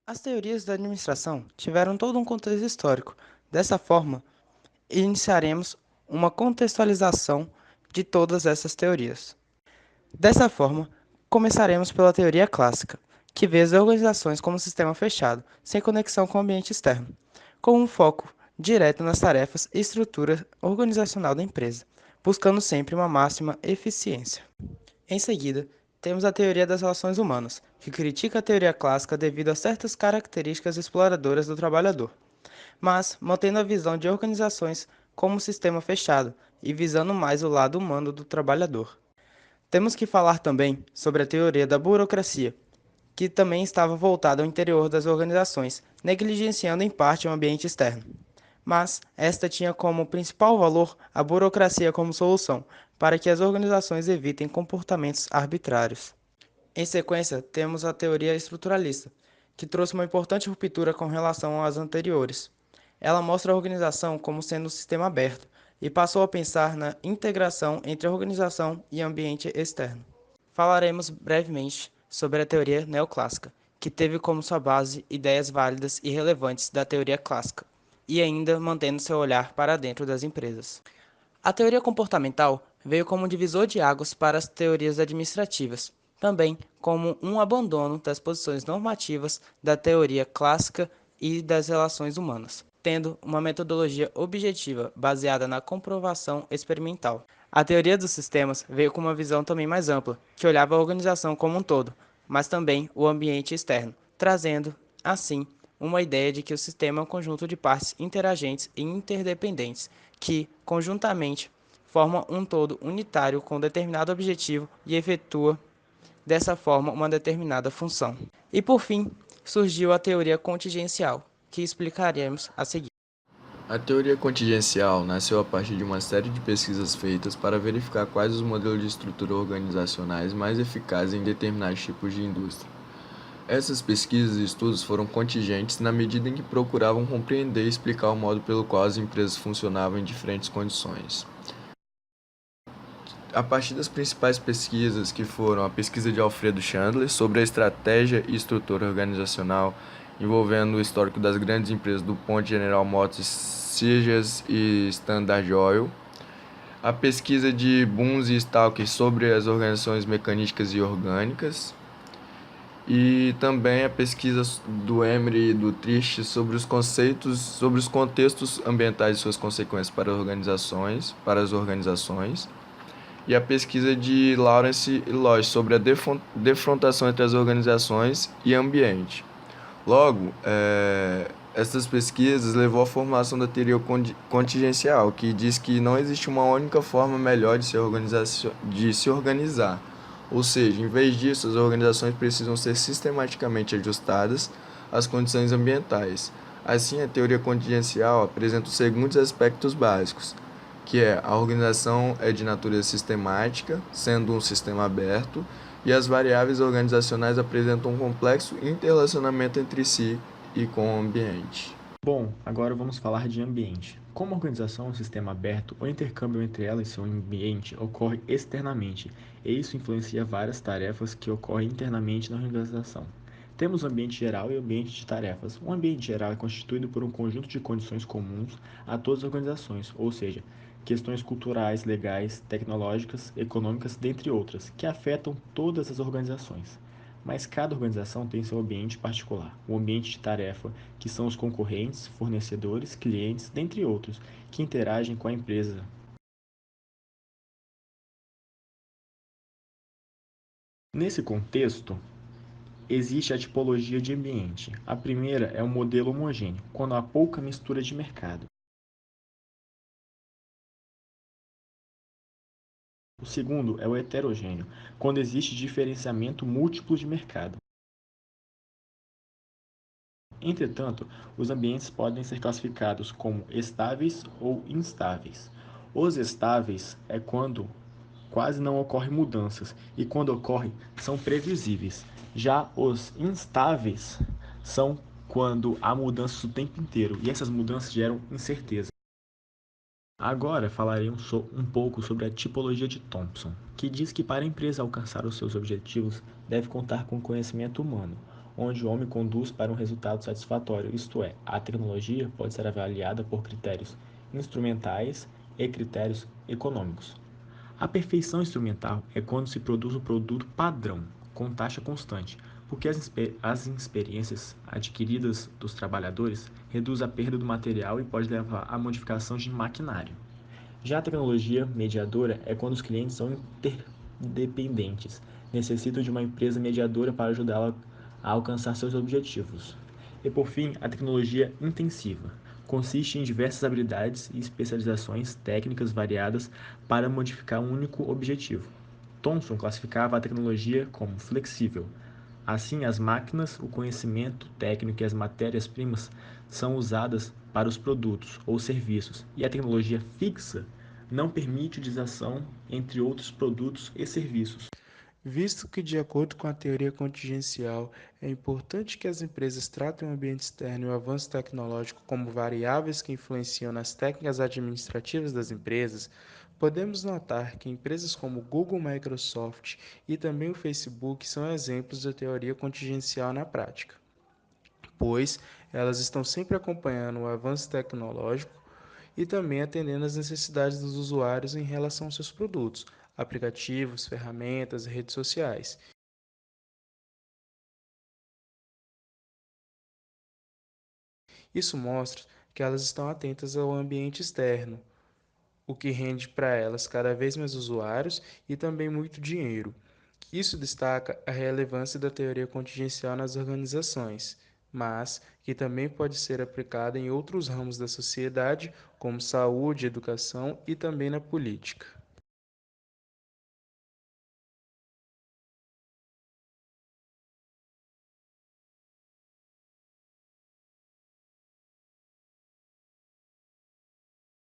As teorias da administração tiveram todo um contexto histórico. Dessa forma, iniciaremos uma contextualização de todas essas teorias. Dessa forma, começaremos pela teoria clássica, que vê as organizações como um sistema fechado, sem conexão com o ambiente externo, com um foco direto nas tarefas e estrutura organizacional da empresa, buscando sempre uma máxima eficiência. Em seguida, temos a teoria das relações humanas, que critica a teoria clássica devido a certas características exploradoras do trabalhador, mas mantendo a visão de organizações como um sistema fechado e visando mais o lado humano do trabalhador. Temos que falar também sobre a teoria da burocracia, que também estava voltada ao interior das organizações, negligenciando em parte o ambiente externo. Mas esta tinha como principal valor a burocracia como solução para que as organizações evitem comportamentos arbitrários. Em sequência, temos a teoria estruturalista, que trouxe uma importante ruptura com relação às anteriores. Ela mostra a organização como sendo um sistema aberto e passou a pensar na integração entre a organização e ambiente externo. Falaremos brevemente sobre a teoria neoclássica, que teve como sua base ideias válidas e relevantes da teoria clássica, e ainda mantendo seu olhar para dentro das empresas. A teoria comportamental veio como um divisor de águas para as teorias administrativas, também como um abandono das posições normativas da teoria clássica e das relações humanas, tendo uma metodologia objetiva baseada na comprovação experimental. A teoria dos sistemas veio com uma visão também mais ampla, que olhava a organização como um todo, mas também o ambiente externo, trazendo, assim, uma ideia de que o sistema é um conjunto de partes interagentes e interdependentes, que, conjuntamente, formam um todo unitário com determinado objetivo e efetua, dessa forma, uma determinada função. E, por fim, surgiu a teoria contingencial, que explicaremos a seguir. A teoria contingencial nasceu a partir de uma série de pesquisas feitas para verificar quais os modelos de estrutura organizacionais mais eficazes em determinados tipos de indústria. Essas pesquisas e estudos foram contingentes na medida em que procuravam compreender e explicar o modo pelo qual as empresas funcionavam em diferentes condições. A partir das principais pesquisas, que foram a pesquisa de Alfredo Chandler sobre a estratégia e estrutura organizacional, envolvendo o histórico das grandes empresas DuPont, General Motors, Sears e Standard Oil, a pesquisa de Bunz e Stalker sobre as organizações mecanísticas e orgânicas, e também a pesquisa do Emery e do Trist sobre os contextos ambientais e suas consequências para as organizações, e a pesquisa de Lawrence e Lodge sobre a defrontação entre as organizações e ambiente. Logo, essas pesquisas levou à formação da teoria contingencial, que diz que não existe uma única forma melhor de se organizar. Ou seja, em vez disso, as organizações precisam ser sistematicamente ajustadas às condições ambientais. Assim, a teoria contingencial apresenta os seguintes aspectos básicos, que é a organização é de natureza sistemática, sendo um sistema aberto, e as variáveis organizacionais apresentam um complexo interrelacionamento entre si e com o ambiente. Bom, agora vamos falar de ambiente. Como a organização é um sistema aberto, o intercâmbio entre ela e seu ambiente ocorre externamente, e isso influencia várias tarefas que ocorrem internamente na organização. Temos o ambiente geral e o ambiente de tarefas. O ambiente geral é constituído por um conjunto de condições comuns a todas as organizações, ou seja, questões culturais, legais, tecnológicas, econômicas, dentre outras, que afetam todas as organizações. Mas cada organização tem seu ambiente particular, o ambiente de tarefa, que são os concorrentes, fornecedores, clientes, dentre outros, que interagem com a empresa. Nesse contexto, existe a tipologia de ambiente. A primeira é o modelo homogêneo, quando há pouca mistura de mercado. O segundo é o heterogêneo, quando existe diferenciamento múltiplo de mercado. Entretanto, os ambientes podem ser classificados como estáveis ou instáveis. Os estáveis é quando quase não ocorrem mudanças e quando ocorrem são previsíveis. Já os instáveis são quando há mudanças o tempo inteiro e essas mudanças geram incerteza. Agora falaremos um pouco sobre a tipologia de Thompson, que diz que para a empresa alcançar os seus objetivos deve contar com conhecimento humano, onde o homem conduz para um resultado satisfatório, isto é, a tecnologia pode ser avaliada por critérios instrumentais e critérios econômicos. A perfeição instrumental é quando se produz um produto padrão, com taxa constante, porque as experiências adquiridas dos trabalhadores reduz a perda do material e pode levar à modificação de maquinário. Já a tecnologia mediadora é quando os clientes são interdependentes, necessitam de uma empresa mediadora para ajudá-la a alcançar seus objetivos. E por fim, a tecnologia intensiva consiste em diversas habilidades e especializações técnicas variadas para modificar um único objetivo. Thomson classificava a tecnologia como flexível. Assim, as máquinas, o conhecimento técnico e as matérias-primas são usadas para os produtos ou serviços, e a tecnologia fixa não permite utilização entre outros produtos e serviços. Visto que, de acordo com a teoria contingencial, é importante que as empresas tratem o ambiente externo e o avanço tecnológico como variáveis que influenciam nas técnicas administrativas das empresas, podemos notar que empresas como Google, Microsoft e também o Facebook são exemplos da teoria contingencial na prática, pois elas estão sempre acompanhando o avanço tecnológico e também atendendo às necessidades dos usuários em relação aos seus produtos, aplicativos, ferramentas e redes sociais. Isso mostra que elas estão atentas ao ambiente externo, o que rende para elas cada vez mais usuários e também muito dinheiro. Isso destaca a relevância da teoria contingencial nas organizações, mas que também pode ser aplicada em outros ramos da sociedade, como saúde, educação e também na política.